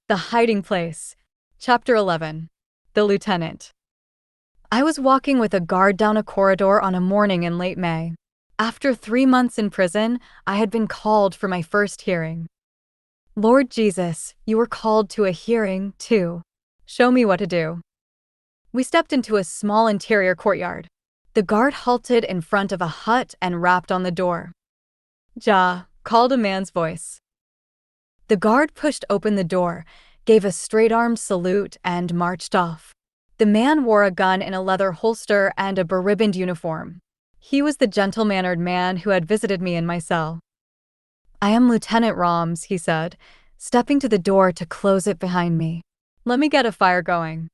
The Hiding Place. Chapter 11. The Lieutenant. I was walking with a guard down a corridor on a morning in late May. After 3 months in prison, I had been called for my first hearing. Lord Jesus, you were called to a hearing, too. Show me what to do. We stepped into a small interior courtyard. The guard halted in front of a hut and rapped on the door. "Ja," called a man's voice. The guard pushed open the door, gave a straight-armed salute, and marched off. The man wore a gun in a leather holster and a beribboned uniform. He was the gentle-mannered man who had visited me in my cell. "I am Lieutenant Roms," he said, stepping to the door to close it behind me. "Let me get a fire going."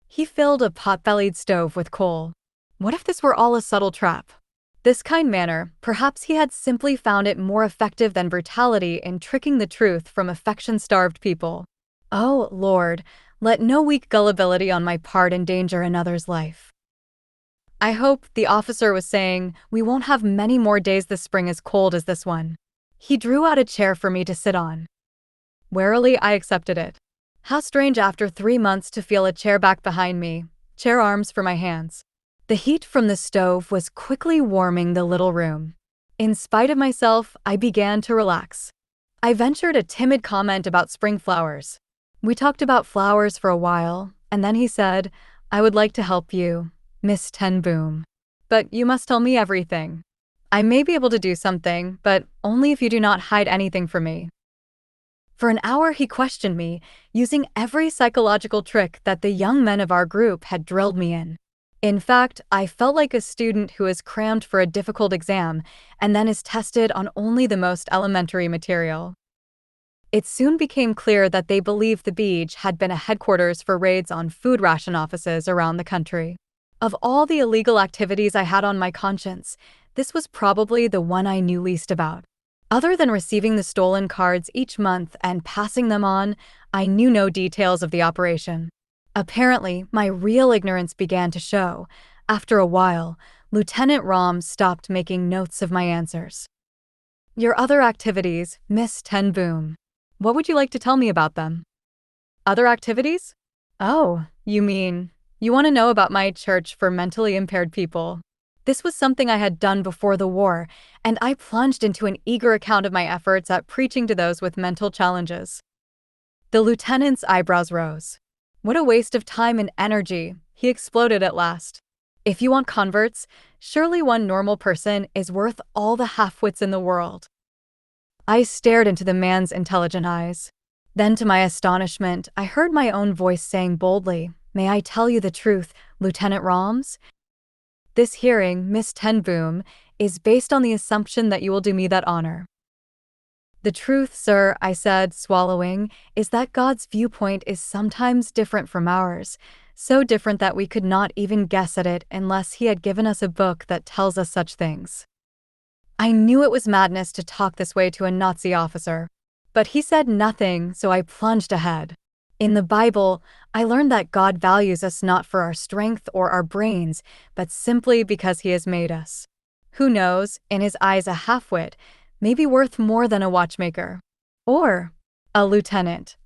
He filled a pot-bellied stove with coal. What if this were all a subtle trap? This kind manner, perhaps he had simply found it more effective than brutality in tricking the truth from affection-starved people. Oh, Lord, let no weak gullibility on my part endanger another's life. "I hope," the officer was saying, "we won't have many more days this spring as cold as this one." He drew out a chair for me to sit on. Warily, I accepted it. How strange after 3 months to feel a chair back behind me, chair arms for my hands. The heat from the stove was quickly warming the little room. In spite of myself, I began to relax. I ventured a timid comment about spring flowers. We talked about flowers for a while, and then he said, "I would like to help you, Miss Ten Boom. But you must tell me everything. I may be able to do something, but only if you do not hide anything from me." For an hour he questioned me, using every psychological trick that the young men of our group had drilled me in. In fact, I felt like a student who is crammed for a difficult exam and then is tested on only the most elementary material. It soon became clear that they believed the beach had been a headquarters for raids on food ration offices around the country. Of all the illegal activities I had on my conscience, this was probably the one I knew least about. Other than receiving the stolen cards each month and passing them on, I knew no details of the operation. Apparently, my real ignorance began to show. After a while, Lieutenant Roms stopped making notes of my answers. "Your other activities, Miss Ten Boom. What would you like to tell me about them?" "Other activities? Oh, you mean, you want to know about my church for mentally impaired people." This was something I had done before the war, and I plunged into an eager account of my efforts at preaching to those with mental challenges. The lieutenant's eyebrows rose. "What a waste of time and energy," he exploded at last. "If you want converts, surely one normal person is worth all the half-wits in the world." I stared into the man's intelligent eyes. Then, to my astonishment, I heard my own voice saying boldly, "May I tell you the truth, Lieutenant Roms? This hearing, Miss Ten Boom, is based on the assumption that you will do me that honor." "The truth, sir," I said, swallowing, "is that God's viewpoint is sometimes different from ours, so different that we could not even guess at it unless He had given us a book that tells us such things." I knew it was madness to talk this way to a Nazi officer. But he said nothing, so I plunged ahead. In the Bible, I learned that God values us not for our strength or our brains, but simply because He has made us. Who knows, in His eyes a half-wit may be worth more than a watchmaker. Or a lieutenant.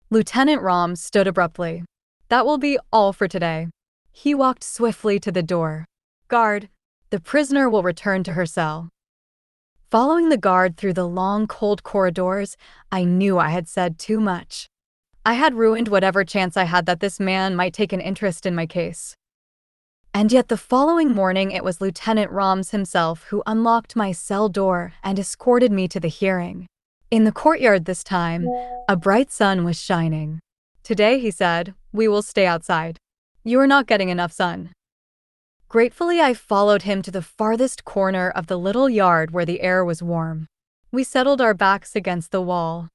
Lieutenant Roms stood abruptly. "That will be all for today." He walked swiftly to the door. "Guard, the prisoner will return to her cell." Following the guard through the long, cold corridors, I knew I had said too much. I had ruined whatever chance I had that this man might take an interest in my case. And yet the following morning it was Lieutenant Roms himself who unlocked my cell door and escorted me to the hearing. In the courtyard this time, a bright sun was shining. "Today," he said, "we will stay outside. You are not getting enough sun." Gratefully, I followed him to the farthest corner of the little yard where the air was warm. We settled our backs against the wall.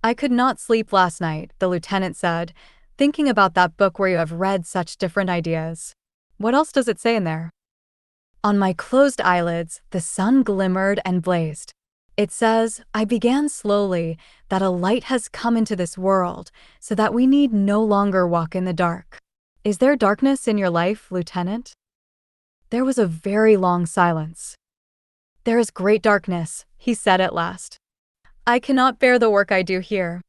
"I could not sleep last night," the lieutenant said, "thinking about that book where you have read such different ideas. What else does it say in there?" On my closed eyelids, the sun glimmered and blazed. It says, "I began slowly, that a light has come into this world, so that we need no longer walk in the dark." Is there darkness in your life, Lieutenant? There was a very long silence. "There is great darkness," he said at last. "I cannot bear the work I do here."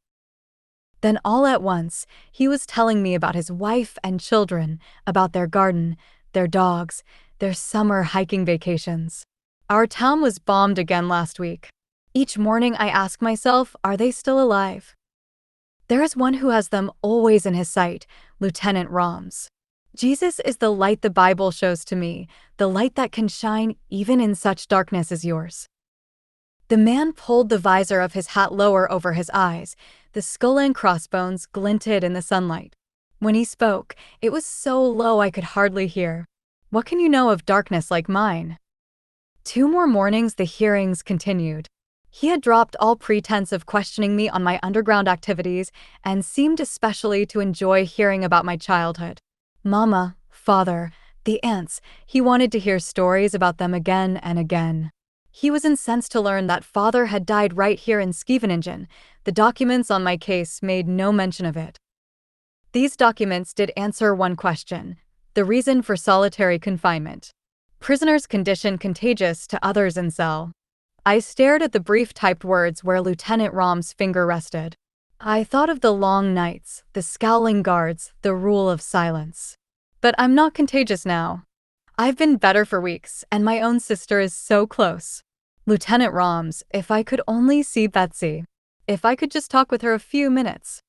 Then all at once, he was telling me about his wife and children, about their garden, their dogs, their summer hiking vacations. Our town was bombed again last week. Each morning I ask myself, are they still alive? There is one who has them always in his sight, Lieutenant Roms. Jesus is the light the Bible shows to me, the light that can shine even in such darkness as yours. The man pulled the visor of his hat lower over his eyes. The skull and crossbones glinted in the sunlight. When he spoke, it was so low I could hardly hear. What can you know of darkness like mine? 2 more mornings the hearings continued. He had dropped all pretense of questioning me on my underground activities and seemed especially to enjoy hearing about my childhood. Mama, father, the aunts, he wanted to hear stories about them again and again. He was incensed to learn that father had died right here in Scheveningen. The documents on my case made no mention of it. These documents did answer one question: the reason for solitary confinement. Prisoner's condition contagious to others in cell. I stared at the brief typed words where Lieutenant Rom's finger rested. I thought of the long nights, the scowling guards, the rule of silence. But I'm not contagious now. I've been better for weeks, and my own sister is so close. Lieutenant Roms, if I could only see Betsy. If I could just talk with her a few minutes.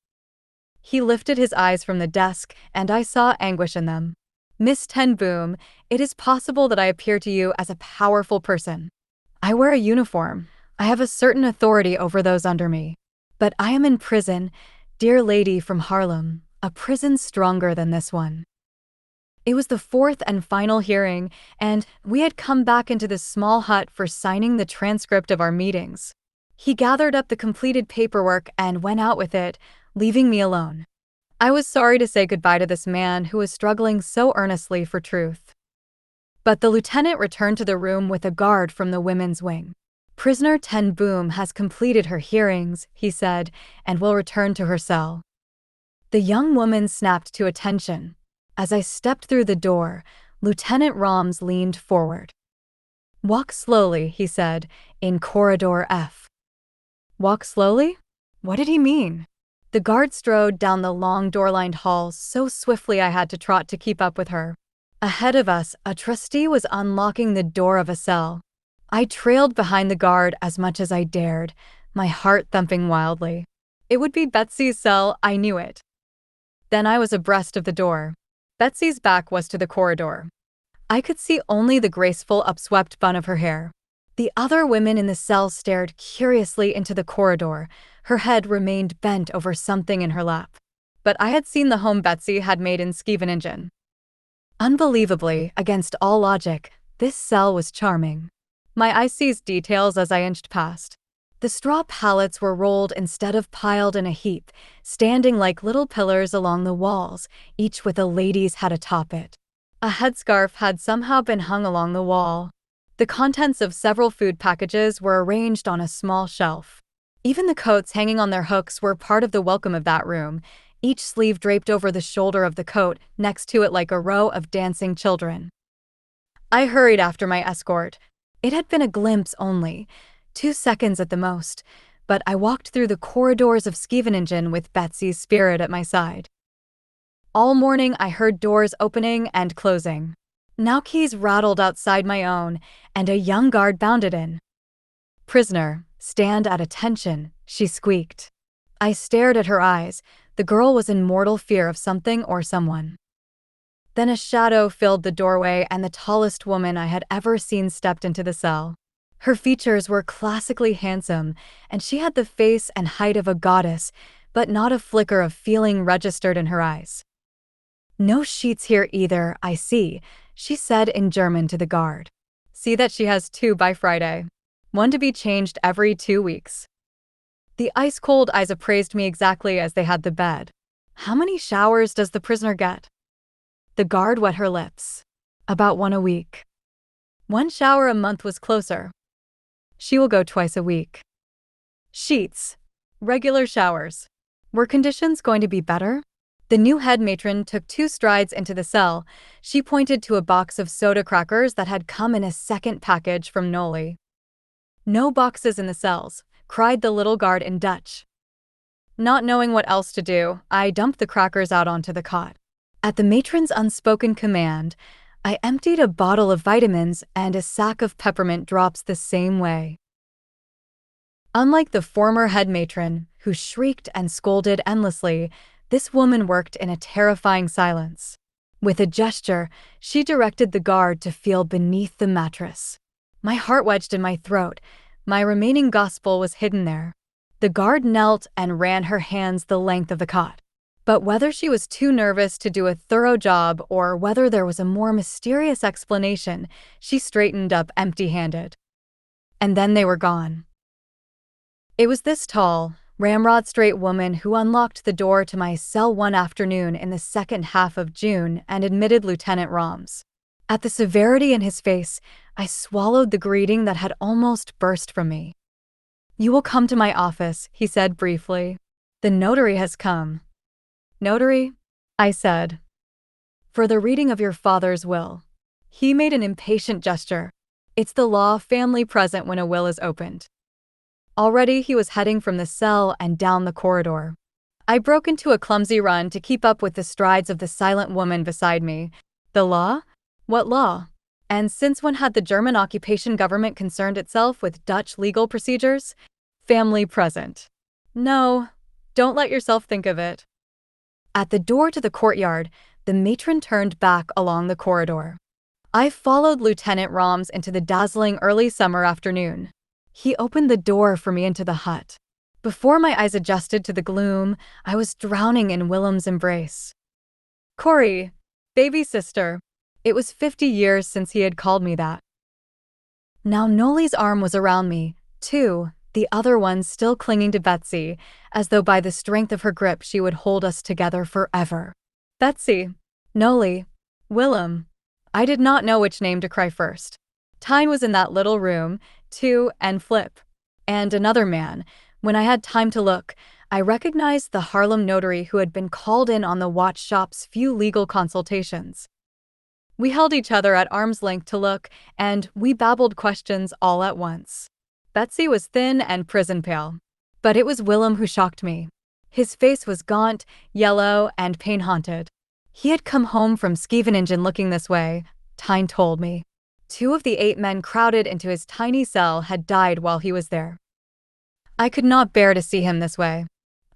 He lifted his eyes from the desk, and I saw anguish in them. Miss Ten Boom, it is possible that I appear to you as a powerful person. I wear a uniform. I have a certain authority over those under me. But I am in prison, dear lady from Haarlem, a prison stronger than this one. It was the 4th and final hearing, and we had come back into this small hut for signing the transcript of our meetings. He gathered up the completed paperwork and went out with it, leaving me alone. I was sorry to say goodbye to this man who was struggling so earnestly for truth. But the lieutenant returned to the room with a guard from the women's wing. Prisoner Ten Boom has completed her hearings, he said, and will return to her cell. The young woman snapped to attention. As I stepped through the door, Lieutenant Roms leaned forward. Walk slowly, he said, in corridor F. Walk slowly? What did he mean? The guard strode down the long door-lined hall so swiftly I had to trot to keep up with her. Ahead of us, a trustee was unlocking the door of a cell. I trailed behind the guard as much as I dared, my heart thumping wildly. It would be Betsy's cell, I knew it. Then I was abreast of the door. Betsy's back was to the corridor. I could see only the graceful upswept bun of her hair. The other women in the cell stared curiously into the corridor. Her head remained bent over something in her lap. But I had seen the home Betsy had made in Scheveningen. Unbelievably, against all logic, this cell was charming. My eyes seized details as I inched past. The straw pallets were rolled instead of piled in a heap, standing like little pillars along the walls, each with a lady's hat atop it. A headscarf had somehow been hung along the wall. The contents of several food packages were arranged on a small shelf. Even the coats hanging on their hooks were part of the welcome of that room, each sleeve draped over the shoulder of the coat, next to it like a row of dancing children. I hurried after my escort. It had been a glimpse only, 2 seconds at the most, but I walked through the corridors of Scheveningen with Betsy's spirit at my side. All morning I heard doors opening and closing. Now keys rattled outside my own, and a young guard bounded in. Prisoner, stand at attention, she squeaked. I stared at her eyes. The girl was in mortal fear of something or someone. Then a shadow filled the doorway and the tallest woman I had ever seen stepped into the cell. Her features were classically handsome, and she had the face and height of a goddess, but not a flicker of feeling registered in her eyes. No sheets here either, I see, she said in German to the guard. See that she has 2 by Friday. 1 to be changed every 2 weeks. The ice-cold eyes appraised me exactly as they had the bed. How many showers does the prisoner get? The guard wet her lips. About 1 a week. 1 shower a month was closer. She will go twice a week. Sheets. Regular showers. Were conditions going to be better? The new head matron took 2 strides into the cell. She pointed to a box of soda crackers that had come in a second package from Noli. No boxes in the cells, cried the little guard in Dutch. Not knowing what else to do, I dumped the crackers out onto the cot. At the matron's unspoken command, I emptied a bottle of vitamins and a sack of peppermint drops the same way. Unlike the former head matron, who shrieked and scolded endlessly, this woman worked in a terrifying silence. With a gesture, she directed the guard to feel beneath the mattress. My heart wedged in my throat. My remaining gospel was hidden there. The guard knelt and ran her hands the length of the cot. But whether she was too nervous to do a thorough job or whether there was a more mysterious explanation, she straightened up empty-handed. And then they were gone. It was this tall, ramrod-straight woman who unlocked the door to my cell one afternoon in the second half of June and admitted Lieutenant Roms. At the severity in his face, I swallowed the greeting that had almost burst from me. "You will come to my office," he said briefly. "The notary has come." "Notary?" I said. "For the reading of your father's will." He made an impatient gesture. "It's the law, family present when a will is opened." Already he was heading from the cell and down the corridor. I broke into a clumsy run to keep up with the strides of the silent woman beside me. The law? What law? And since when had the German occupation government concerned itself with Dutch legal procedures? Family present. No, don't let yourself think of it. At the door to the courtyard, the matron turned back along the corridor. I followed Lieutenant Roms into the dazzling early summer afternoon. He opened the door for me into the hut. Before my eyes adjusted to the gloom, I was drowning in Willem's embrace. "Corrie, baby sister." It was 50 years since he had called me that. Now Noli's arm was around me, too, the other one still clinging to Betsy, as though by the strength of her grip she would hold us together forever. Betsy, Noli, Willem. I did not know which name to cry first. Tyne was in that little room, too, and Flip. And another man. When I had time to look, I recognized the Haarlem notary who had been called in on the watch shop's few legal consultations. We held each other at arm's length to look, and we babbled questions all at once. Betsy was thin and prison pale. But it was Willem who shocked me. His face was gaunt, yellow, and pain-haunted. He had come home from Scheveningen looking this way, Tyne told me. 2 of the 8 men crowded into his tiny cell had died while he was there. I could not bear to see him this way.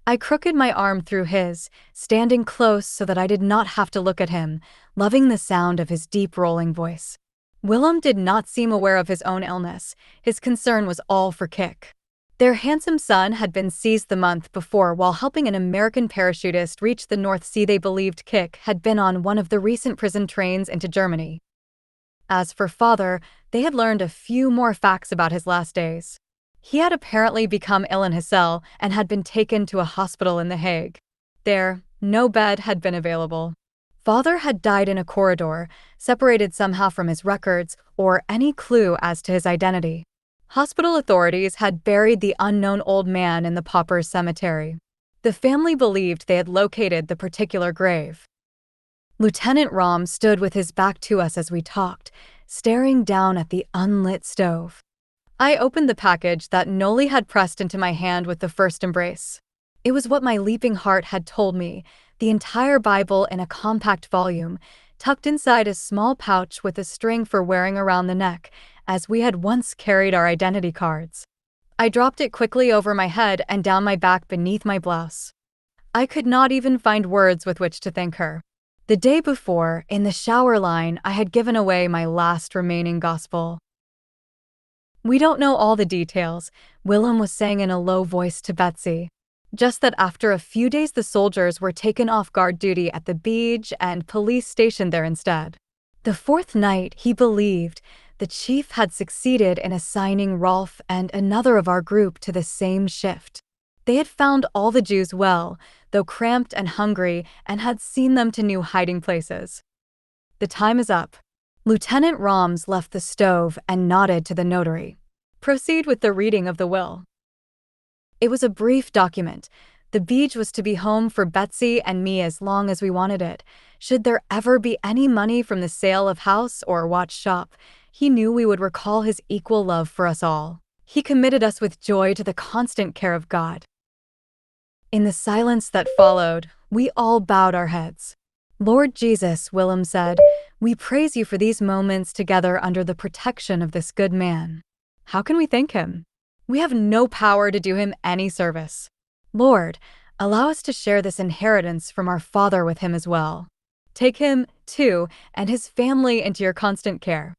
I crooked my arm through his, standing close so that I did not have to look at him, loving the sound of his deep rolling voice. Willem did not seem aware of his own illness. His concern was all for Kik. Their handsome son had been seized the month before while helping an American parachutist reach the North Sea. They believed Kik had been on one of the recent prison trains into Germany. As for father, they had learned a few more facts about his last days. He had apparently become ill in his cell and had been taken to a hospital in The Hague. There, no bed had been available. Father had died in a corridor, separated somehow from his records or any clue as to his identity. Hospital authorities had buried the unknown old man in the paupers' cemetery. The family believed they had located the particular grave. Lieutenant Rom stood with his back to us as we talked, staring down at the unlit stove. I opened the package that Noli had pressed into my hand with the first embrace. It was what my leaping heart had told me, the entire Bible in a compact volume, tucked inside a small pouch with a string for wearing around the neck, as we had once carried our identity cards. I dropped it quickly over my head and down my back beneath my blouse. I could not even find words with which to thank her. The day before, in the shower line, I had given away my last remaining gospel. "We don't know all the details," Willem was saying in a low voice to Betsy. "Just that after a few days the soldiers were taken off guard duty at the beach and police stationed there instead. The 4th night, he believed, the chief had succeeded in assigning Rolf and another of our group to the same shift. They had found all the Jews well, though cramped and hungry, and had seen them to new hiding places. The time is up." Lieutenant Roms left the stove and nodded to the notary. "Proceed with the reading of the will." It was a brief document. The beach was to be home for Betsy and me as long as we wanted it. Should there ever be any money from the sale of house or watch shop, he knew we would recall his equal love for us all. He committed us with joy to the constant care of God. In the silence that followed, we all bowed our heads. Lord Jesus, Willem said, we praise you for these moments together under the protection of this good man. How can we thank him? We have no power to do him any service. Lord, allow us to share this inheritance from our Father with him as well. Take him, too, and his family into your constant care.